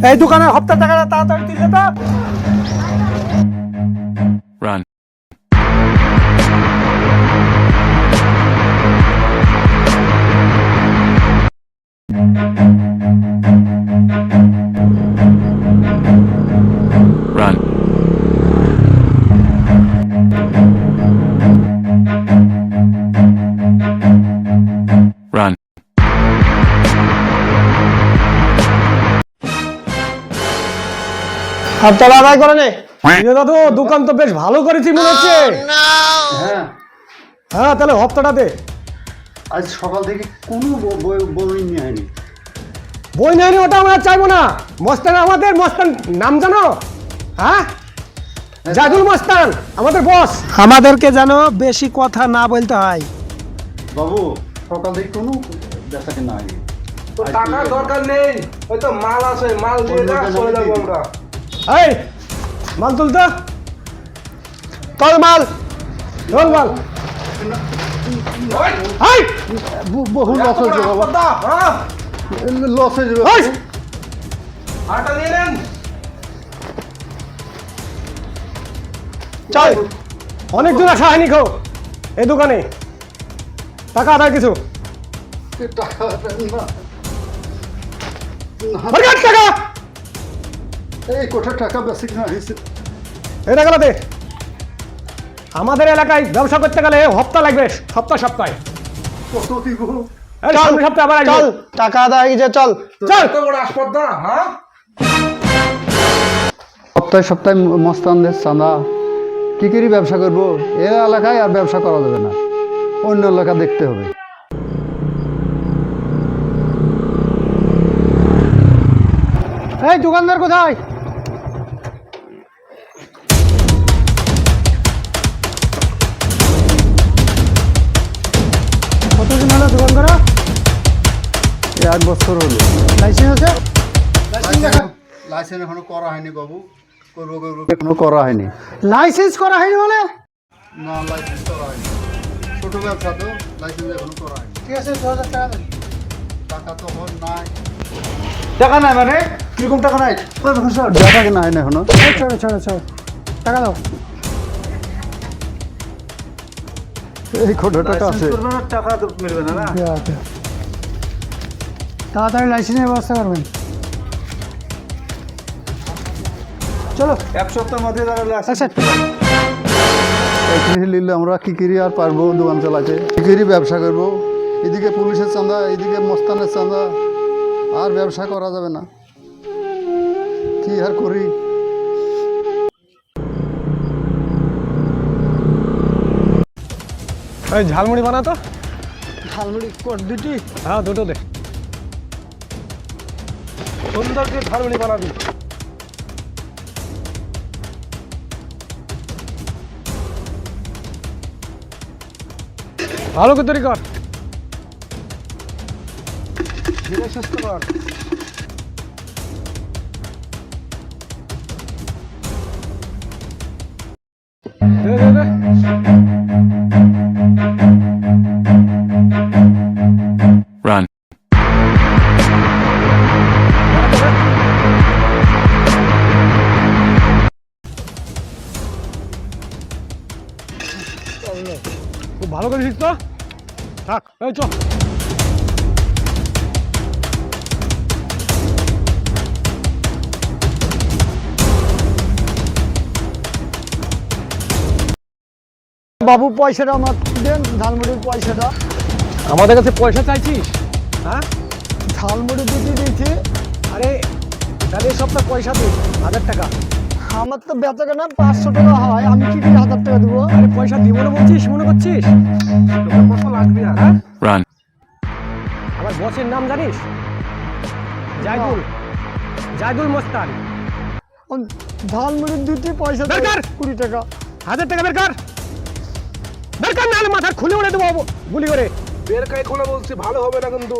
এই দোকানের হপ্তার টাকাটা তাড়াতাড়ি দিলে তো। Run. Run. Run. হপ্তাটা আদায় করে নে। দাদু দোকান তো বেশ ভালো করেছি মনে হচ্ছে। হ্যাঁ, হ্যাঁ তাহলে হপ্তাটা দে। আজ সকাল থেকে কোনো বই নিয়ে হয়নি। বই নেয়নি ওটা আমরা চাইবো না। মস্তান আমাদের মস্তান নাম জানো? হ্যাঁ জাদুল মস্তান আমাদের বস। আমাদেরকে জানো বেশি কথা না বলতে হয়। বাবু সকাল থেকে কোনো বেচা কেনা হয়নি। তো টাকার দরকার নেই, ওই তো মাল আছে, মাল দিয়ে যা চলে যাবো আমরা। এই মাল তুলতো তোল মাল তোল মাল। এই বহু লস হয়ে যাবে বাবা, কথা, হ্যাঁ? লস হয়ে যাবে। এই আটা নিয়ে নেন। চল অনেক দূর আসা হয়নি খো এই দোকানে। টাকা আদায় কিছু টাকা না, বরকাত টাকা এই কোটা টাকা বেশি কিনা হয়েছে। এই টাকাটা দে। আমাদের এলাকায় ব্যবসা করতে গেলে হপ্তা লাগবে, সপ্তাহে। কত দিব? এই সামনের সপ্তাহে আবার আসবে। চল টাকা আদায় হয়ে গেছে, চল চল এত বড় আসপর্দা, হ্যাঁ? সপ্তাহে সপ্তাহে মস্তানদের চাঁদা কি করি ব্যবসা করবো? এ এলাকায় আর ব্যবসা করা যাবে না, অন্য এলাকা দেখতে হবে। এই দোকানদার কোথায়? কতদিন হলো দোকান করা? 1 বছর হলো। লাইসেন্স আছে? লাইসেন্স এখনো করা হয়নি বাবু, করবো এখনো করা হয়নি। লাইসেন্স করা হয়নি বলে? না, লাইসেন্স করা হয়নি, ছোট ব্যবসা তো, লাইসেন্স এখনো করা হয়নি। ঠিক আছে 2000 টাকা দেন। টাকা তো এখন নাই। টাকা নাই মানে? কিরকম টাকা নাই? দেখা কেনা হয় না এখনো। ছাড়ো টাকা দাও। এই কোটা টাকা আছে। টাকা তো মিলবে না, না? তাড়াতাড়ি লাইসেন্সের ব্যবস্থা করবেন। চলো 1 সপ্তাহের মধ্যে দাঁড়ালে আচ্ছা এখানে নিলে আমরা কি করি আর পারবো দোকান চালাতে? কি করি ব্যবসা করবো? এদিকে পুলিশের চাঁদা, এদিকে মস্তানের চাঁদা, আর ব্যবসা করা যাবে না, কি আর করি? এই ঝালমুড়ি বানাতো। ঝালমুড়ি দুটি। হ্যাঁ দুটো দে। সুন্দর করে ঝালমুড়ি বানাবি। ভালো করে তৈরি কর। ধীরে সুস্থ কর। দে। Run. খুব ভালো করে শিখতো। থাক এই চল। বাবু পয়সাটা আমার দেন, ঝালমুড়ির পয়সাটা। আমাদের কাছে পয়সা চাইছিস? হ্যাঁ ঝালমুড়ি দুটি দিয়েছি। আরে তাহলে এই সপ্তাহ পয়সা দে 1000 টাকা। আমার তো বেচা কেনা 500 টাকা হয়, আমি কি করে 1000 টাকা দেবো? আরে পয়সা দিব না বলছিস, মনে করছিস? তোকে কত লাগবে আর? হ্যাঁ Run. আমার বসের নাম জানিস? জায়দুল মস্তান। ঝালমুড়ির দুটি পয়সা বের কর। 20 টাকা। 1000 টাকা বের কর নাহলে মাথা খুলে উড়ে দেবো গুলি করে। বের কাই খোলা বলছি, ভালো হবে না কিন্তু।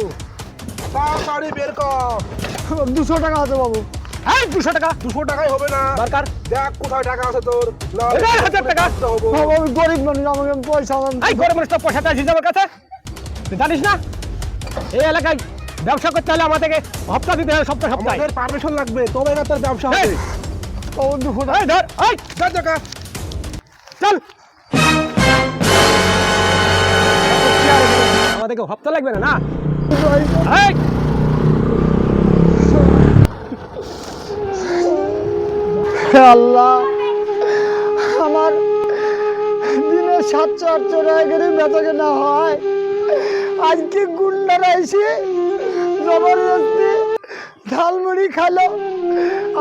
তাড়াতাড়ি বের কর। 200 টাকা আছে বাবু। এই 200 টাকা 200 টাকায় হবে না। বের কর। দেখ কোথায় টাকা আছে তোর। না, এই 1000 টাকা। হবো। বাবু, আমি গরিব মানুষ, আমাকে পয়সা দেন। এই গরিব মানুষ তো পয়সা চাইছিস আমার কাছে, তুই জানিস না এই এলাকায় ব্যবসা করতে হলে আমাদেরকে হপ্তা দিতে হবে সপ্তাহে সপ্তাহে। আমাদের পারমিশন লাগবে তবে না তোর ব্যবসা হবে। বাবু দুপুর ধর এই ধর টাকা। চল। আমাদেরকে হপ্তা লাগবে না না? এই! হে আল্লাহ, আমার দিনে 700-800 টাকা করে বেচা কেনা হয়, আজকে গুন্ডারা এসে জবরদস্তি ঝালমুড়ি খালো,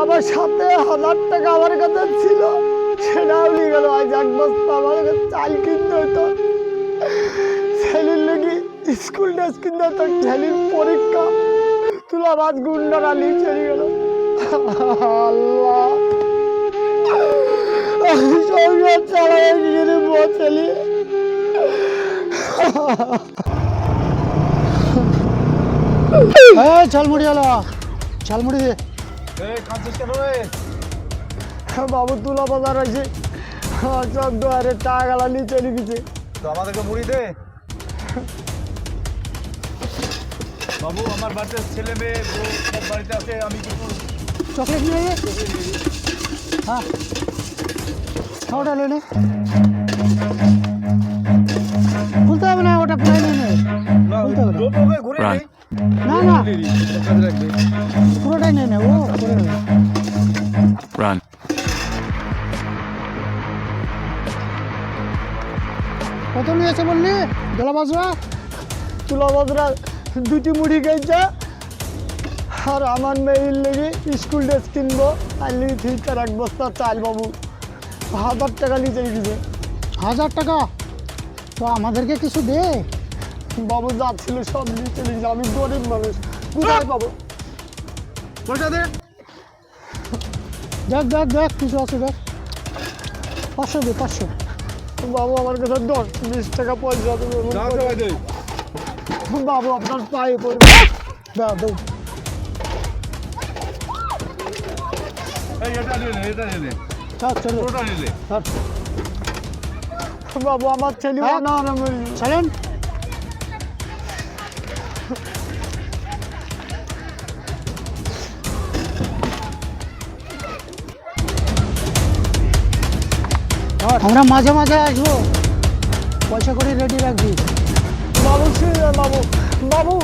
আমার সাথে 1000 টাকা আমার কাছে ছিল, সেটাও নিয়ে গেল। আজ এক বস্তা আমার কাছে চাল কিনতে হতো, ছেলের লেগে স্কুল ড্রেস কিনতে হতো, ছেলের পরীক্ষা, তুলা মাছ গুন্ডারা নিয়ে চলে গেল। আল্লাহ, সংসার চালাই গিয়ে বসেলি। ঝালমুড়ি আলো, ঝালমুড়ি দে। বাবু তুলা বাজার আছে, সব দুয়ারে টাকা গালা নিয়ে চলে গেছে। তো আমাদেরকে মুড়ি দে। বাবু আমার বাড়িতে ছেলে মেয়ে বউ সব বাড়িতে আছে, আমি কিছু চকলেট নিয়ে নে। হ্যাঁ, ওটা নে। খুলতে হবে না, ওটা প্রায় নে। খুলতে হবে না। ঘুরে Run. নেই। না না, কাজে রাখবে। পুরোটাই নে, ও করে নেবে। Run. কত নিয়েছে বললি দোলা বাজরা? তুলা বাজরা 2টি মুড়ি গেছে, আর আমার মেয়ের লেগে স্কুল ড্রেস কিনবো, আর লেগে ফিল্টার 1 বস্তা চাল। বাবু 1000 টাকা নিয়ে চলে গেছে। 1000 টাকা? তো আমাদেরকে কিছু দে। বাবু যা ছিল সব নিয়ে চলে গেছে, আমি গরিব মানুষ, কোথায় পাবো? পয়সা দে। দেখ দেখ দেখ, কিছু আছে দেখ। 500 দে, 500। বাবু আমার কাছে 10-20 টাকা পয়সা দেবে। দাও তো ভাই দে। বাবু আপনার পায়ে পড়বে। দাও দাও। এই এটা নিয়ে নে, এটা নিয়ে নে। চলো পুরোটা নিয়ে নে। বাবু আমার ছেলে না চলেন। আমরা মাঝে মাঝে আসবো, পয়সা করে রেডি রাখবি। বাবু বাবু বাবু,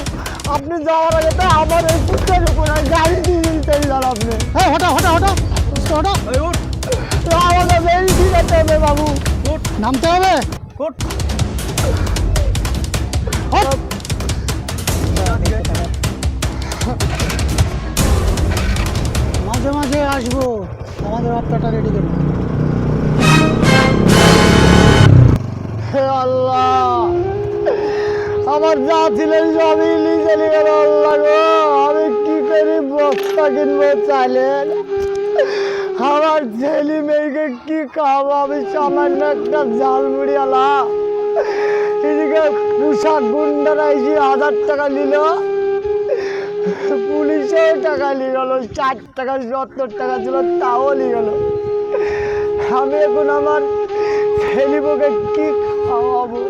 আপনি যাওয়ার আগে তো আমার এই কুত্তার উপর গাড়ি দিয়ে চলে যান আপনি। হ্যাঁ, হটা হটা হটা হটা। এই উঠ। আমাকে বেরিয়ে দিয়ে যেতে হবে বাবু। নামতে হবে। উঠ। মাঝে মাঝে আসবো, আমাদের হপ্তাটা রেডি করবো। হে আল্লাহ, আমার যা ছিল সবই নিয়ে চলে গেল। আল্লাহ গো, আমি কি করি, বস্তা কিনবো চালের, আমার ছেলে মেয়েকে কি খাবো, আমি সামান্য একটা ঝালমুড়ি আলা। এদিকে পোশাক গুন্ডারা এসে 1000 টাকা নিল, পুলিশেও টাকা নিয়ে গেল, 60 টাকা 70 টাকা ছিল তাও নিয়ে গেল। আমি এখন আমার ছেলেকে কি খাওয়াবো?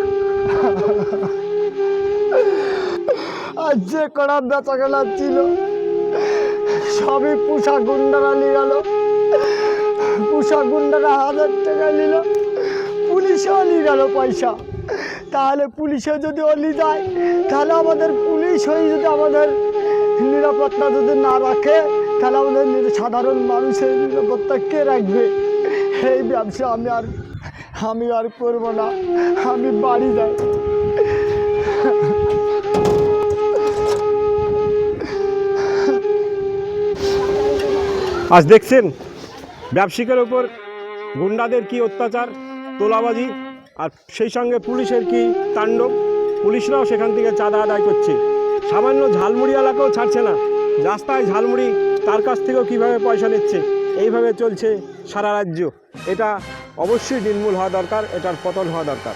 আর যে কড়া বেচা কেনা ছিল সবই পোশাক গুন্ডারা নিয়ে গেল। পোশাক গুন্ডারা 1000 টাকা নিল, পুলিশেও নিয়ে গেল পয়সা। তাহলে পুলিশে যদি অলি যায়, তাহলে আমাদের পুলিশ হয়ে যদি আমাদের নিরাপত্তা যদি না রাখে, তাহলে আমাদের সাধারণ মানুষের নিরাপত্তা কে রাখবে? এই ব্যবসা আমি আর করবো না, আমি বাড়ি যাই। আজ দেখছেন ব্যবসায়িকের ওপর গুন্ডাদের কি অত্যাচার, তোলাবাজি, আর সেই সঙ্গে পুলিশের কি তাণ্ডব। পুলিশরাও সেখান থেকে চাঁদা আদায় করছে, সামান্য ঝালমুড়িওয়ালাকেও ছাড়ছে না। রাস্তায় ঝালমুড়ি তার কাছ থেকেও কীভাবে পয়সা নিচ্ছে, এইভাবে চলছে সারা রাজ্য। এটা অবশ্যই নির্মূল হওয়া দরকার, এটার পতন হওয়া দরকার।